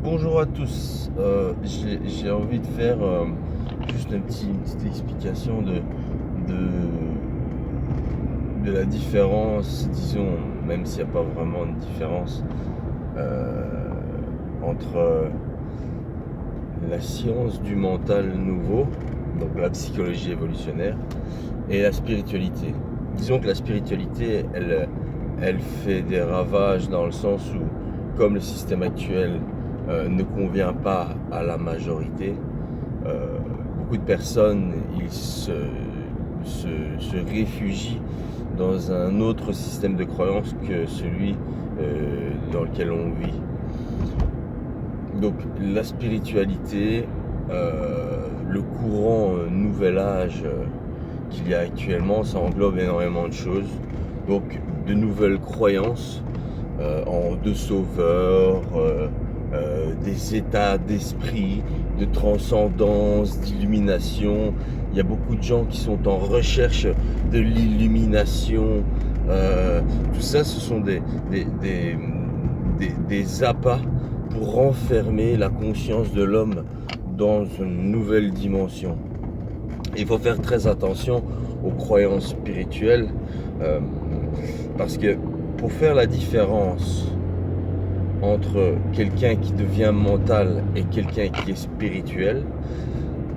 Bonjour à tous. J'ai envie de faire juste une petite explication de la différence, disons, même s'il n'y a pas vraiment de différence euh, entre la science du mental nouveau, donc la psychologie évolutionnaire, et la spiritualité. Disons que la spiritualité, elle fait des ravages dans le sens où, comme le système actuel ne convient pas à la majorité, euh, beaucoup de personnes ils se réfugient dans un autre système de croyance que celui dans lequel on vit. Donc la spiritualité, le courant nouvel âge qu'il y a actuellement, ça englobe énormément de choses. Donc de nouvelles croyances de sauveur, des états d'esprit, de transcendance, d'illumination. Il y a beaucoup de gens qui sont en recherche de l'illumination. Tout ça, ce sont des appâts pour renfermer la conscience de l'homme dans une nouvelle dimension. Il faut faire très attention aux croyances spirituelles parce que pour faire la différence entre quelqu'un qui devient mental et quelqu'un qui est spirituel,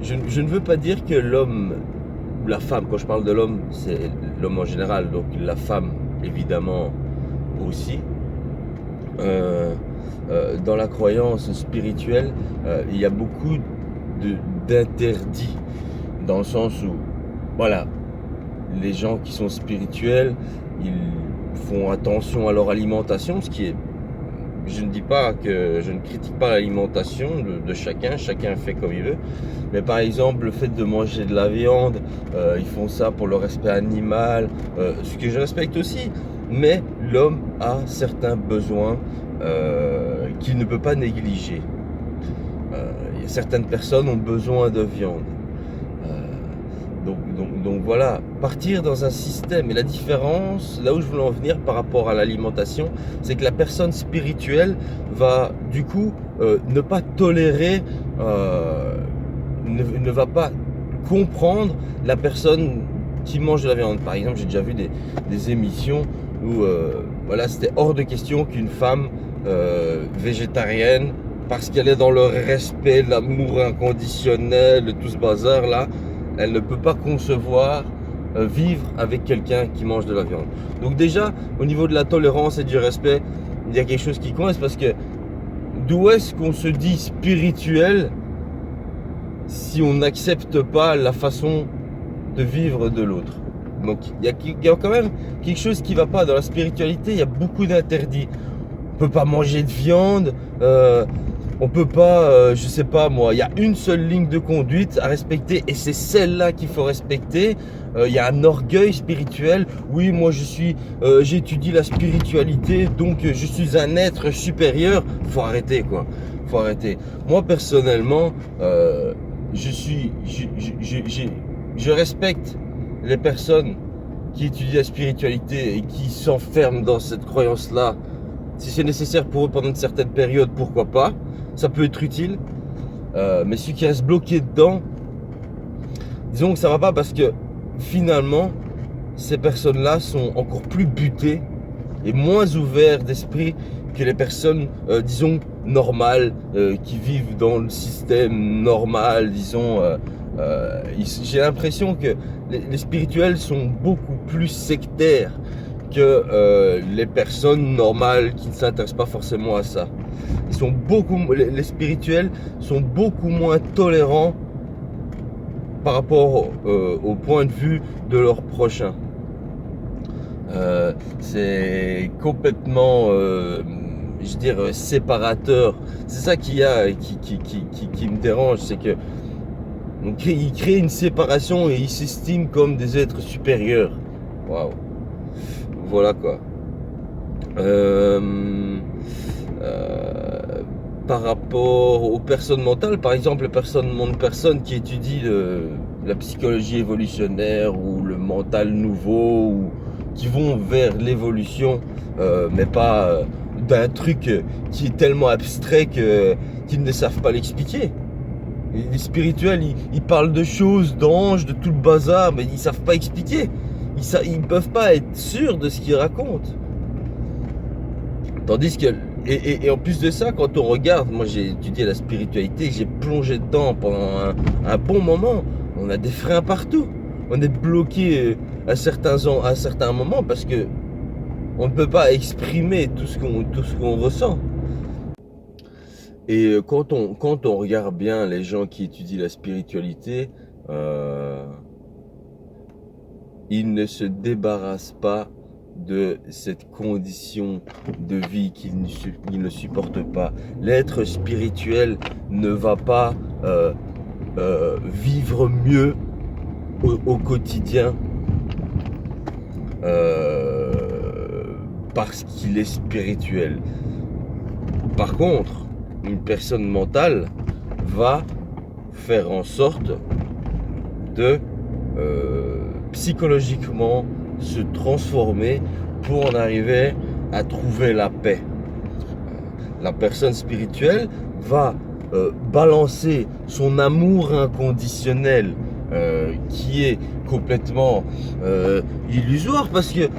je ne veux pas dire que l'homme, la femme, quand je parle de l'homme, c'est l'homme en général, donc la femme évidemment aussi. Dans la croyance spirituelle, il y a beaucoup d'interdits, dans le sens où, voilà, les gens qui sont spirituels, ils font attention à leur alimentation, ce qui est, je ne dis pas que je ne critique pas l'alimentation de chacun fait comme il veut, mais par exemple le fait de manger de la viande, ils font ça pour le respect animal, ce que je respecte aussi, mais l'homme a certains besoins qu'il ne peut pas négliger. Certaines personnes ont besoin de viande. Donc voilà, partir dans un système. Et la différence, là où je voulais en venir par rapport à l'alimentation, c'est que la personne spirituelle va du coup ne pas tolérer, ne va pas comprendre la personne qui mange de la viande. Par exemple, j'ai déjà vu des émissions où voilà, c'était hors de question qu'une femme végétarienne, parce qu'elle est dans le respect, l'amour inconditionnel, tout ce bazar là, elle ne peut pas concevoir vivre avec quelqu'un qui mange de la viande. Donc déjà, au niveau de la tolérance et du respect, il y a quelque chose qui coince, parce que d'où est-ce qu'on se dit spirituel si on n'accepte pas la façon de vivre de l'autre? Donc il y a quand même quelque chose qui ne va pas. Dans la spiritualité, il y a beaucoup d'interdits. On peut pas manger de viande, on peut pas, je sais pas moi, il y a une seule ligne de conduite à respecter et c'est celle-là qu'il faut respecter. Il y a un orgueil spirituel. Oui, moi j'étudie la spiritualité, donc je suis un être supérieur. Faut arrêter quoi. Faut arrêter. Moi personnellement, je respecte les personnes qui étudient la spiritualité et qui s'enferment dans cette croyance-là. Si c'est nécessaire pour eux pendant une certaine période, pourquoi pas, ça peut être utile. Mais ceux qui restent bloqués dedans, disons que ça va pas, parce que finalement, ces personnes-là sont encore plus butées et moins ouvertes d'esprit que les personnes, disons, normales, qui vivent dans le système normal, disons. J'ai l'impression que les spirituels sont beaucoup plus sectaires que les personnes normales qui ne s'intéressent pas forcément à ça. Les spirituels sont beaucoup moins tolérants par rapport au point de vue de leur prochain. C'est complètement, je veux dire, séparateur. C'est ça qu'il y a qui me dérange, c'est que ils créent une séparation et ils s'estiment comme des êtres supérieurs. Waouh. Voilà quoi. Par rapport aux personnes mentales, par exemple, les personnes qui étudient la psychologie évolutionnaire ou le mental nouveau, ou qui vont vers l'évolution, mais pas d'un truc qui est tellement abstrait qu'ils ne savent pas l'expliquer. Et les spirituels, ils parlent de choses, d'anges, de tout le bazar, mais ils savent pas expliquer. Ils peuvent pas être sûrs de ce qu'ils racontent. Tandis que, et en plus de ça, quand on regarde, moi j'ai étudié la spiritualité, j'ai plongé dedans pendant un bon moment. On a des freins partout. On est bloqué à certains moments parce que on ne peut pas exprimer tout ce qu'on ressent. Et quand on regarde bien les gens qui étudient la spiritualité, ils ne se débarrassent pas de cette condition de vie qu'ils ne supportent pas. L'être spirituel ne va pas vivre mieux au quotidien parce qu'il est spirituel. Par contre, une personne mentale va faire en sorte de psychologiquement se transformer pour en arriver à trouver la paix. La personne spirituelle va balancer son amour inconditionnel qui est complètement illusoire, parce que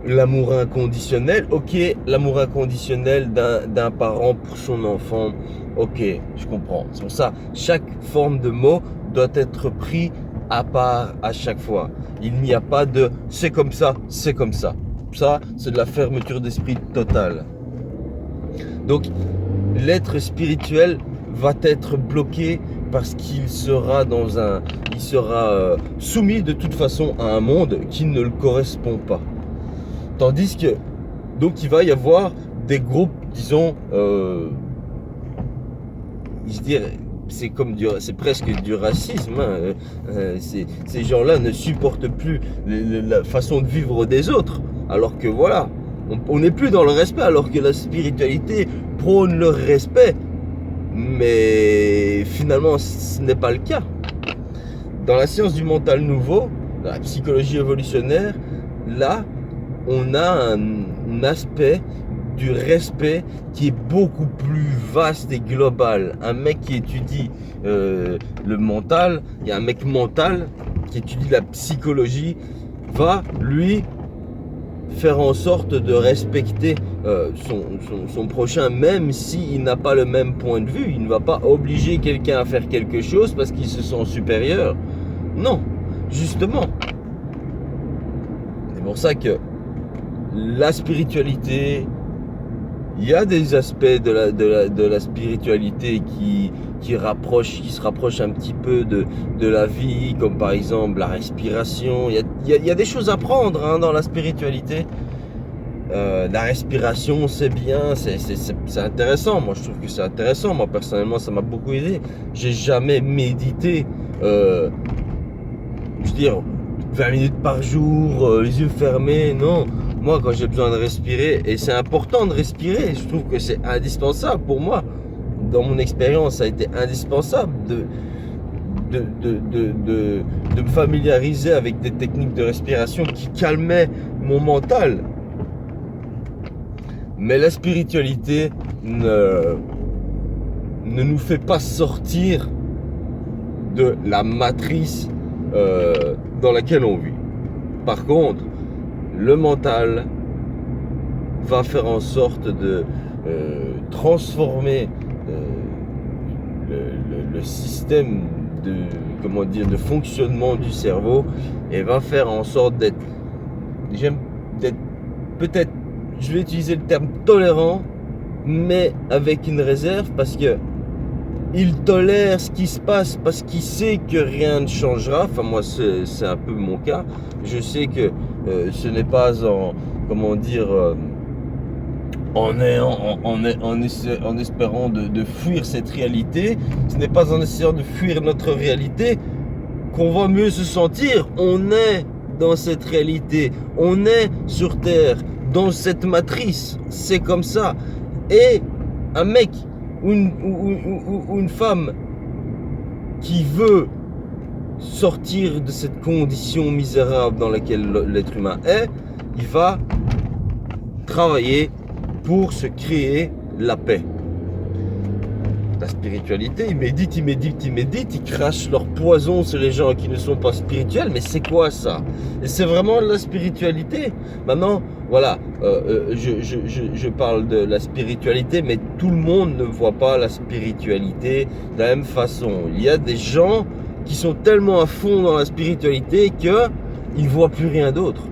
l'amour inconditionnel, ok, l'amour inconditionnel d'un parent pour son enfant, ok, je comprends. C'est pour ça, chaque forme de mot doit être pris à part à chaque fois. Il n'y a pas de c'est comme ça, c'est comme ça. Ça, c'est de la fermeture d'esprit totale. Donc, l'être spirituel va être bloqué parce qu'il sera soumis de toute façon à un monde qui ne le correspond pas. Tandis que, donc, il va y avoir des groupes, disons, je dirais, c'est presque du racisme. Ces gens-là ne supportent plus la façon de vivre des autres. Alors que voilà, on n'est plus dans le respect, alors que la spiritualité prône le respect. Mais finalement, ce n'est pas le cas. Dans la science du mental nouveau, dans la psychologie évolutionnaire, là, on a un aspect du respect qui est beaucoup plus vaste et global. Un mec qui étudie le mental, il y a un mec mental qui étudie la psychologie, va lui faire en sorte de respecter son prochain, même s'il n'a pas le même point de vue. Il ne va pas obliger quelqu'un à faire quelque chose parce qu'il se sent supérieur. Non, justement. C'est pour ça que la spiritualité, il y a des aspects de la spiritualité qui se rapprochent un petit peu de la vie, comme par exemple la respiration. Il y a des choses à prendre dans la spiritualité. La respiration, c'est bien, c'est intéressant. Moi, je trouve que c'est intéressant. Moi, personnellement, ça m'a beaucoup aidé. J'ai jamais médité, je veux dire, 20 minutes par jour, les yeux fermés, non. Moi, quand j'ai besoin de respirer, et c'est important de respirer, je trouve que c'est indispensable pour moi. Dans mon expérience, ça a été indispensable de me familiariser avec des techniques de respiration qui calmaient mon mental. Mais la spiritualité ne nous fait pas sortir de la matrice dans laquelle on vit. Par contre, le mental va faire en sorte de transformer le système de fonctionnement du cerveau, et va faire en sorte d'être peut-être, je vais utiliser le terme tolérant, mais avec une réserve, parce que il tolère ce qui se passe parce qu'il sait que rien ne changera. Enfin, moi, c'est un peu mon cas. Je sais que ce n'est pas en espérant de fuir cette réalité, ce n'est pas en essayant de fuir notre réalité qu'on va mieux se sentir. On est dans cette réalité, on est sur Terre, dans cette matrice, c'est comme ça. Et un mec ou une femme qui veut sortir de cette condition misérable dans laquelle l'être humain est, il va travailler pour se créer la paix. La spiritualité, ils méditent, ils crachent leur poison sur les gens qui ne sont pas spirituels, mais c'est quoi ça? Et c'est vraiment la spiritualité. Maintenant, voilà, je parle de la spiritualité, mais tout le monde ne voit pas la spiritualité de la même façon. Il y a des gens qui sont tellement à fond dans la spiritualité qu'ils ne voient plus rien d'autre.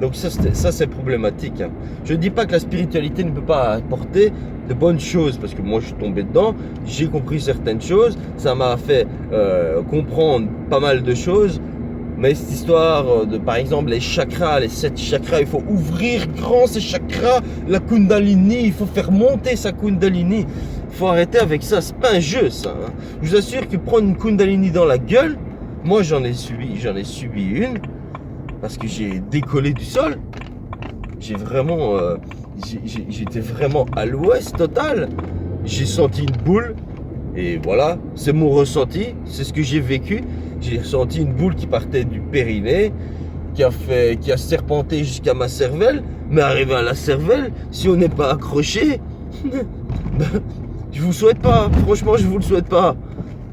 Donc ça c'est problématique. Hein. Je ne dis pas que la spiritualité ne peut pas apporter de bonnes choses, parce que moi je suis tombé dedans, j'ai compris certaines choses, ça m'a fait comprendre pas mal de choses, mais cette histoire de, par exemple, les chakras, les 7 chakras, il faut ouvrir grand ces chakras, la Kundalini, il faut faire monter sa Kundalini, il faut arrêter avec ça, c'est pas un jeu ça. Hein. Je vous assure que prendre une Kundalini dans la gueule, moi j'en ai subi une, parce que j'ai décollé du sol, j'ai vraiment... j'étais vraiment à l'ouest total. J'ai senti une boule et voilà, c'est mon ressenti, c'est ce que j'ai vécu. J'ai ressenti une boule qui partait du périnée, qui a serpenté jusqu'à ma cervelle, mais arrivé à la cervelle, si on n'est pas accroché, je vous souhaite pas, franchement je vous le souhaite pas.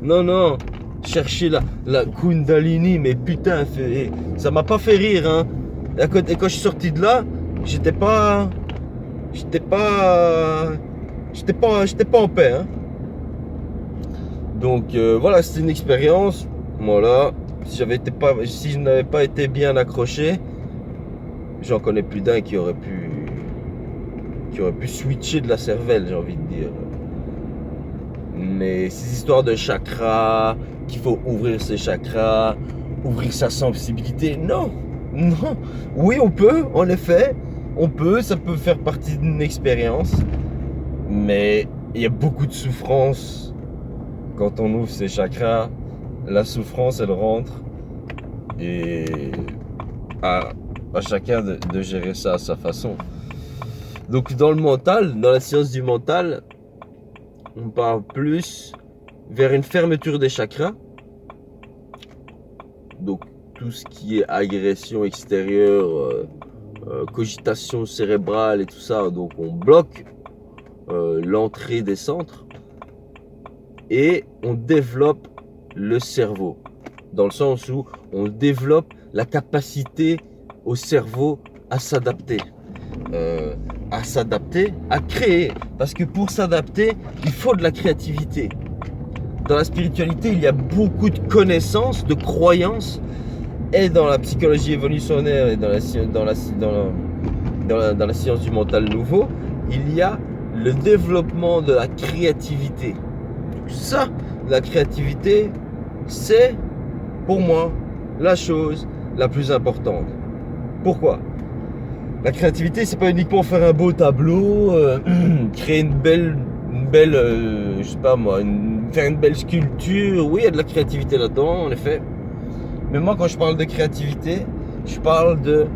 Non, chercher la Kundalini, mais putain, ça m'a pas fait rire, hein. Et quand je suis sorti de là, j'étais pas en paix. Hein. Donc voilà, c'était une expérience. Voilà, si je n'avais pas été bien accroché, j'en connais plus d'un qui aurait pu switcher de la cervelle, j'ai envie de dire. Mais ces histoires de chakras, qu'il faut ouvrir ses chakras, ouvrir sa sensibilité, non. Oui, on peut, en effet. Ça peut faire partie d'une expérience, mais il y a beaucoup de souffrance quand on ouvre ses chakras. La souffrance, elle rentre, et à chacun de gérer ça à sa façon. Donc dans le mental, dans la science du mental, on part plus vers une fermeture des chakras. Donc tout ce qui est agression extérieure, cogitation cérébrale et tout ça, donc on bloque l'entrée des centres et on développe le cerveau, dans le sens où on développe la capacité au cerveau à s'adapter, à créer, parce que pour s'adapter, il faut de la créativité. Dans la spiritualité, il y a beaucoup de connaissances, de croyances, et dans la psychologie évolutionnaire et dans la science du mental nouveau, il y a le développement de la créativité. Ça, la créativité, c'est pour moi la chose la plus importante. Pourquoi ? La créativité, c'est pas uniquement faire un beau tableau, créer une belle, je sais pas moi, faire une belle sculpture. Oui, il y a de la créativité là-dedans, en effet. Mais moi, quand je parle de créativité, je parle de...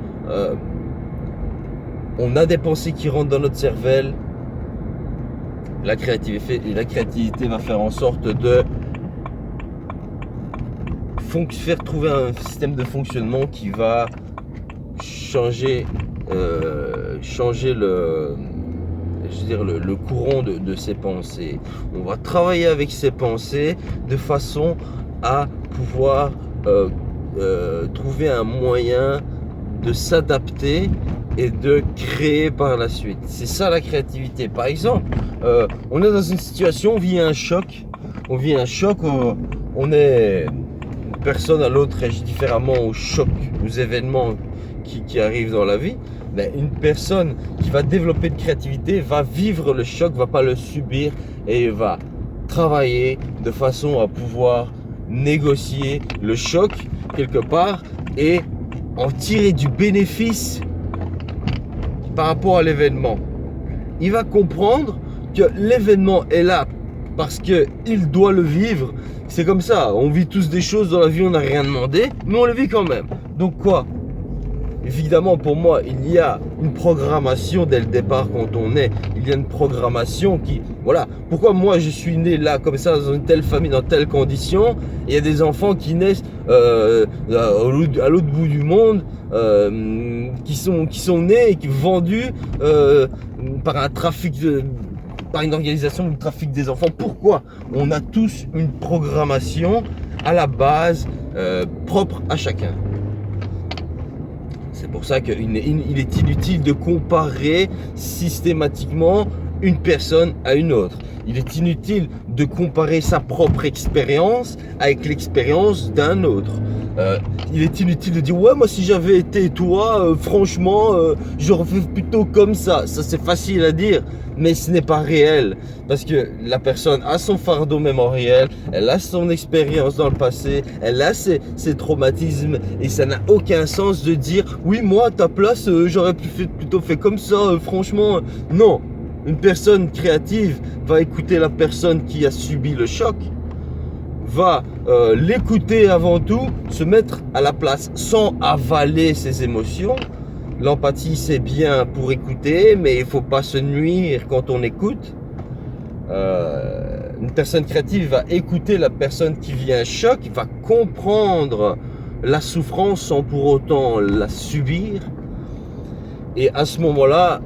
on a des pensées qui rentrent dans notre cervelle. La créativité va faire en sorte de faire trouver un système de fonctionnement qui va changer le courant de ses pensées. On va travailler avec ses pensées de façon à pouvoir trouver un moyen de s'adapter et de créer par la suite. C'est ça la créativité. Par exemple, on est dans une situation, on vit un choc, on est une personne à l'autre réagit différemment au choc, aux événements qui arrivent dans la vie. Mais une personne qui va développer de créativité va vivre le choc, va pas le subir et va travailler de façon à pouvoir négocier le choc quelque part et en tirer du bénéfice par rapport à l'événement. Il va comprendre que l'événement est là parce qu'il doit le vivre. C'est comme ça, on vit tous des choses dans la vie, on n'a rien demandé, mais on le vit quand même. Donc quoi ? Évidemment, pour moi, il y a une programmation dès le départ quand on est. Il y a une programmation qui... Voilà. Pourquoi moi, je suis né là, comme ça, dans une telle famille, dans telles conditions. Il y a des enfants qui naissent à l'autre bout du monde, qui sont nés et qui vendus par un trafic par une organisation du trafic des enfants. Pourquoi? On a tous une programmation à la base propre à chacun. C'est pour ça qu'il est inutile de comparer systématiquement une personne à une autre. Il est inutile de comparer sa propre expérience avec l'expérience d'un autre. Il est inutile de dire ouais, moi si j'avais été toi, franchement j'aurais fait plutôt comme ça. Ça c'est facile à dire, mais ce n'est pas réel, parce que la personne a son fardeau mémoriel, elle a son expérience dans le passé, elle a ses traumatismes, et ça n'a aucun sens de dire oui, moi à ta place j'aurais plutôt fait comme ça, franchement non. Une personne créative va écouter la personne qui a subi le choc, va l'écouter avant tout, se mettre à la place sans avaler ses émotions. L'empathie c'est bien pour écouter, mais il ne faut pas se nuire quand on écoute. Une personne créative va écouter la personne qui vit un choc, va comprendre la souffrance sans pour autant la subir. Et à ce moment-là,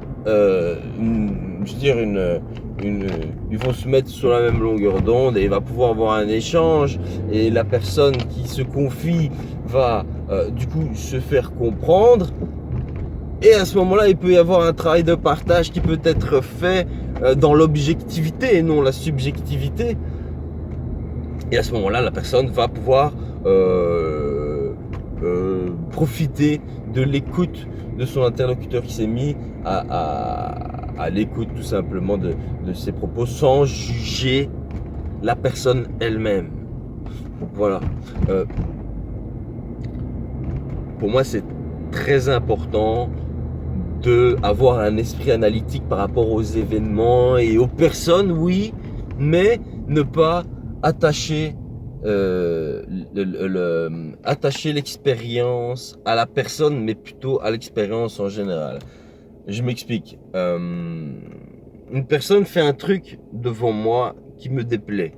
ils vont se mettre sur la même longueur d'onde et il va pouvoir avoir un échange, et la personne qui se confie va du coup se faire comprendre, et à ce moment-là il peut y avoir un travail de partage qui peut être fait dans l'objectivité et non la subjectivité, et à ce moment-là la personne va pouvoir profiter de l'écoute de son interlocuteur qui s'est mis à l'écoute tout simplement de ses propos sans juger la personne elle-même. Voilà. Pour moi, c'est très important d'avoir un esprit analytique par rapport aux événements et aux personnes, oui, mais ne pas attacher attacher l'expérience à la personne, mais plutôt à l'expérience en général. Je m'explique. Une personne fait un truc devant moi qui me déplaît.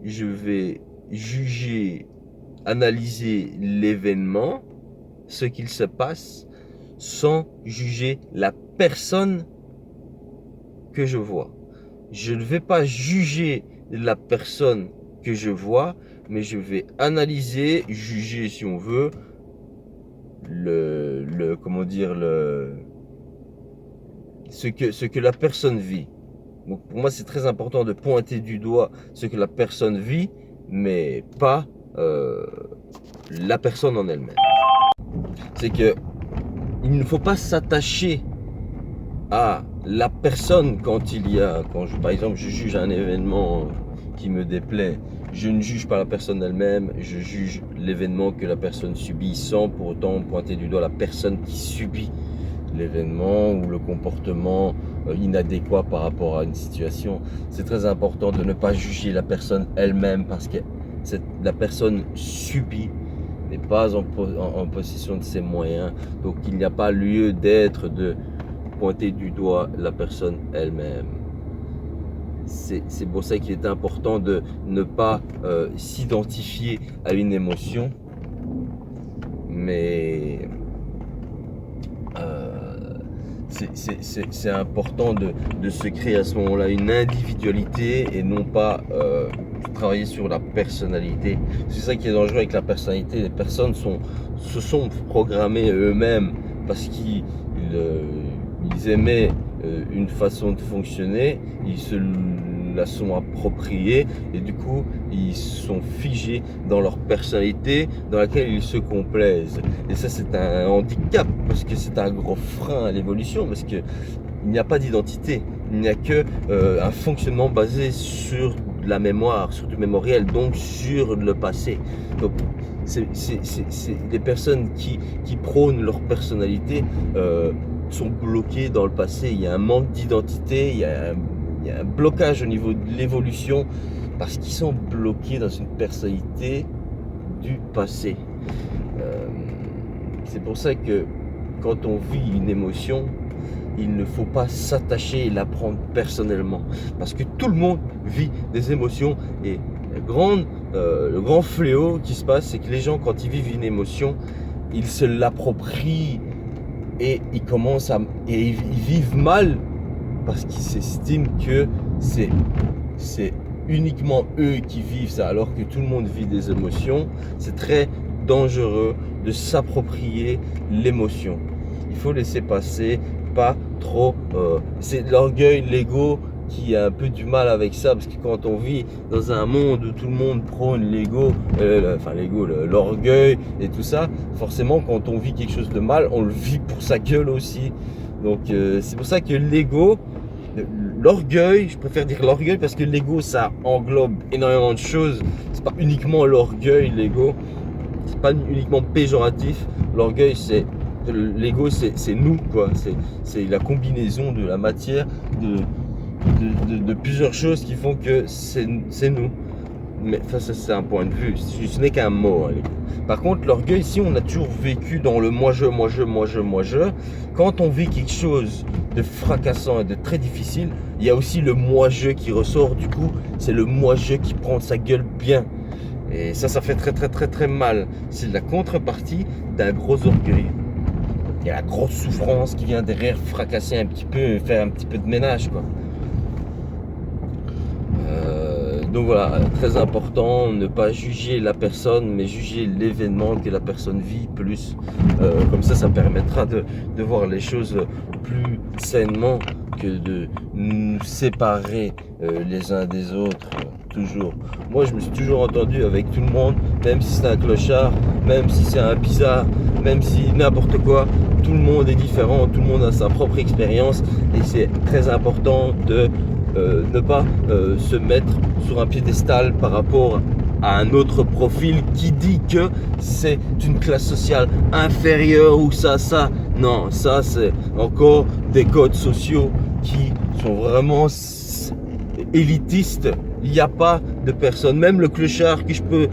Je vais juger, analyser l'événement, ce qu'il se passe, sans juger la personne que je vois. Je ne vais pas juger la personne que je vois, mais je vais analyser, juger si on veut, ce que la personne vit. Donc pour moi c'est très important de pointer du doigt ce que la personne vit, mais pas la personne en elle-même. C'est que il ne faut pas s'attacher à la personne par exemple je juge un événement qui me déplaît. Je ne juge pas la personne elle-même, je juge l'événement que la personne subit sans pour autant pointer du doigt la personne qui subit l'événement ou le comportement inadéquat par rapport à une situation. C'est très important de ne pas juger la personne elle-même, parce que la personne subit, n'est pas en possession de ses moyens, donc il n'y a pas lieu d'être de pointer du doigt la personne elle-même. C'est pour ça qu'il est important de ne pas s'identifier à une émotion, mais c'est important de se créer à ce moment-là une individualité et non pas travailler sur la personnalité. C'est ça qui est dangereux avec la personnalité. Les personnes se sont programmées eux-mêmes parce qu'ils aimaient une façon de fonctionner, ils se la sont appropriés et du coup ils sont figés dans leur personnalité dans laquelle ils se complaisent, et ça c'est un handicap parce que c'est un gros frein à l'évolution, parce que il n'y a pas d'identité, il n'y a que un fonctionnement basé sur la mémoire, sur du mémoriel, donc sur le passé. Donc c'est des personnes qui prônent leur personnalité sont bloqués dans le passé. Il y a un manque d'identité, il y a un blocage au niveau de l'évolution parce qu'ils sont bloqués dans une personnalité du passé. C'est pour ça que quand on vit une émotion, il ne faut pas s'attacher et la prendre personnellement, parce que tout le monde vit des émotions, et le grand fléau qui se passe, c'est que les gens, quand ils vivent une émotion, ils se l'approprient et ils vivent mal parce qu'ils s'estiment que c'est uniquement eux qui vivent ça, alors que tout le monde vit des émotions. C'est très dangereux de s'approprier l'émotion. Il faut laisser passer, pas trop. C'est l'orgueil, l'ego qui a un peu du mal avec ça, parce que quand on vit dans un monde où tout le monde prône l'orgueil et tout ça, forcément quand on vit quelque chose de mal, on le vit pour sa gueule aussi. Donc c'est pour ça que l'orgueil, je préfère dire l'orgueil parce que l'ego ça englobe énormément de choses. C'est pas uniquement l'orgueil, l'ego. C'est pas uniquement péjoratif. L'orgueil l'ego c'est nous quoi. C'est la combinaison de la matière de plusieurs choses qui font que c'est nous. Mais ça c'est un point de vue. Ce n'est qu'un mot. Hein, par contre l'orgueil, si on a toujours vécu dans le moi je, quand on vit quelque chose de fracassant et de très difficile, il y a aussi le moi-je qui ressort. Du coup, c'est le moi-je qui prend sa gueule bien. Et ça fait très très très très mal. C'est la contrepartie d'un gros orgueil. Il y a la grosse souffrance qui vient derrière fracasser un petit peu, faire un petit peu de ménage, quoi. Donc voilà, très important, ne pas juger la personne, mais juger l'événement que la personne vit plus. Comme ça permettra de voir les choses plus sainement que de nous séparer les uns des autres, toujours. Moi, je me suis toujours entendu avec tout le monde, même si c'est un clochard, même si c'est un bizarre, même si n'importe quoi. Tout le monde est différent, tout le monde a sa propre expérience et c'est très important de ne pas se mettre sur un piédestal par rapport à un autre profil qui dit que c'est une classe sociale inférieure ou ça. Non, ça c'est encore des codes sociaux qui sont vraiment élitistes. Il n'y a pas de personne, même le clochard que je peux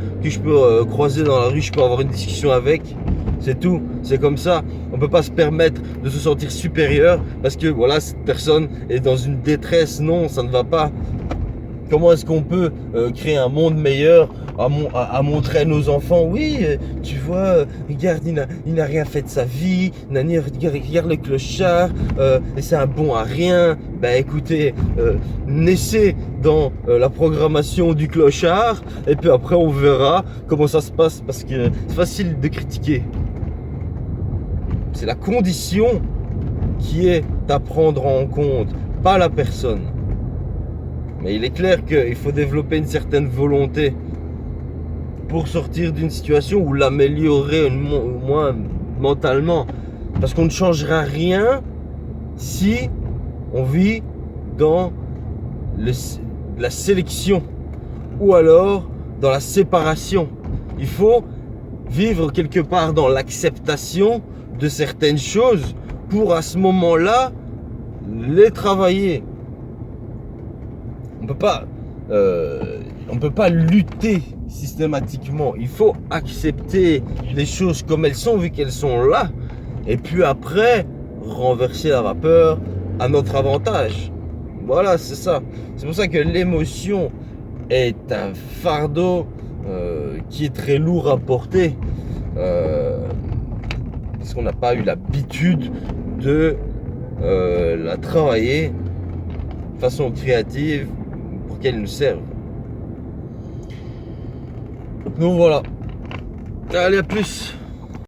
croiser dans la rue, je peux avoir une discussion avec. C'est tout, c'est comme ça. On ne peut pas se permettre de se sentir supérieur parce que voilà, cette personne est dans une détresse. Non, ça ne va pas. Comment est-ce qu'on peut créer un monde meilleur à montrer à nos enfants, oui, tu vois, regarde, il n'a rien fait de sa vie, regarde le clochard, et c'est un bon à rien. Ben écoutez, naissez dans la programmation du clochard, et puis après on verra comment ça se passe, parce que c'est facile de critiquer. C'est la condition qui est à prendre en compte, pas la personne. Mais il est clair qu'il faut développer une certaine volonté pour sortir d'une situation ou l'améliorer au moins mentalement. Parce qu'on ne changera rien si on vit dans la sélection ou alors dans la séparation. Il faut vivre quelque part dans l'acceptation de certaines choses pour à ce moment-là les travailler. On peut pas lutter systématiquement. Il faut accepter les choses comme elles sont, vu qu'elles sont là, et puis après renverser la vapeur à notre avantage. Voilà, c'est ça. C'est pour ça que l'émotion est un fardeau qui est très lourd à porter, parce qu'on n'a pas eu l'habitude de la travailler de façon créative pour qu'elle nous serve. Donc voilà. Allez, à plus.